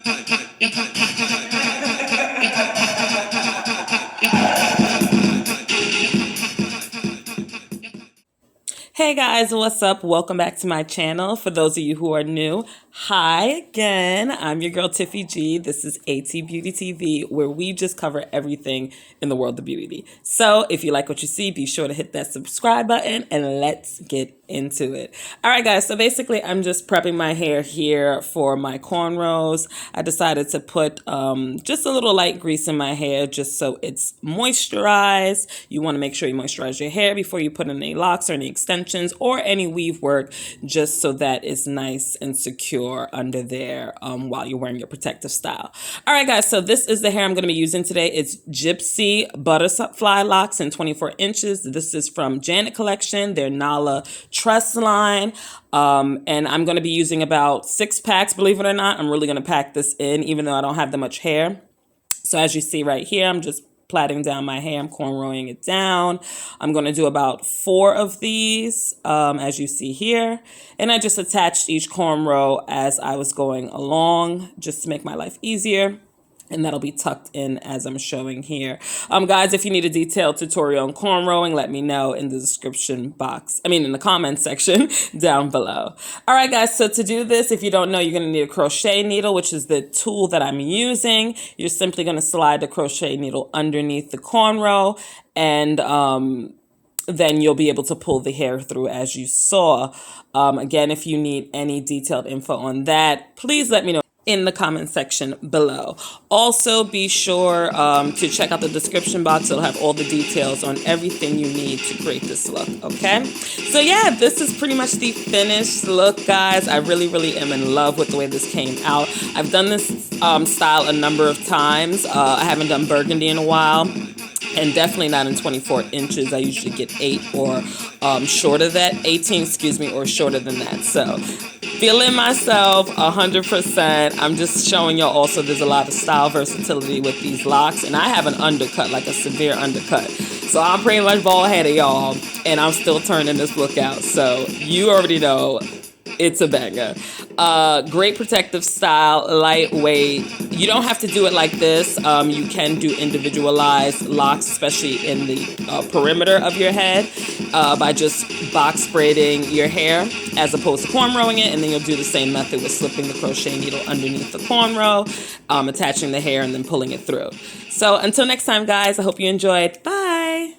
Hey guys, what's up? Welcome back to my channel. For those of you who are new, hi again. I'm your girl Tiffy G. This is ATbeautyy TV, where we just cover everything in the world of beauty. So if you like what you see, be sure to hit that subscribe button and let's get into it. All right, guys. So basically, I'm just prepping my hair here for my cornrows. I decided to put just a little light grease in my hair just so it's moisturized. You want to make sure you moisturize your hair before you put in any locks or any extensions or any weave work, just so that it's nice and secure under there while you're wearing your protective style. All right, guys. So this is the hair I'm going to be using today. It's Gypsy Butterfly Locks in 24 inches. This is from Janet Collection, their Nala Tress line. And I'm going to be using about 6 packs, believe it or not. I'm really going to pack this in, even though I don't have that much hair. So as you see right here, I'm just plaiting down my hair. I'm cornrowing it down. I'm going to do about 4 of these, as you see here. And I just attached each cornrow as I was going along, just to make my life easier. And that'll be tucked in as I'm showing here. Guys, if you need a detailed tutorial on cornrowing, let me know in the description box. In the comment section down below. All right, guys. So to do this, if you don't know, you're going to need a crochet needle, which is the tool that I'm using. You're simply going to slide the crochet needle underneath the cornrow, and then you'll be able to pull the hair through as you saw. Again, if you need any detailed info on that, please let me know in the comment section below. Also, be sure to check out the description box. It'll have all the details on everything you need to create this look, okay? So yeah, this is pretty much the finished look, guys. I really am in love with the way this came out. I've done this style a number of times. I haven't done Burgundy in a while. And definitely not in 24 inches. I usually get 8 or shorter than 18, or shorter than that. So feeling myself 100%. I'm just showing y'all also there's a lot of style versatility with these locks. And I have an undercut, like a severe undercut. So I'm pretty much bald headed, y'all. And I'm still turning this look out. So you already know it's a banger. Great protective style, lightweight. You don't have to do it like this. You can do individualized locks, especially in the perimeter of your head, by just box braiding your hair as opposed to cornrowing it. And then you'll do the same method with slipping the crochet needle underneath the cornrow, attaching the hair, and then pulling it through. So until next time, guys, I hope you enjoyed. Bye.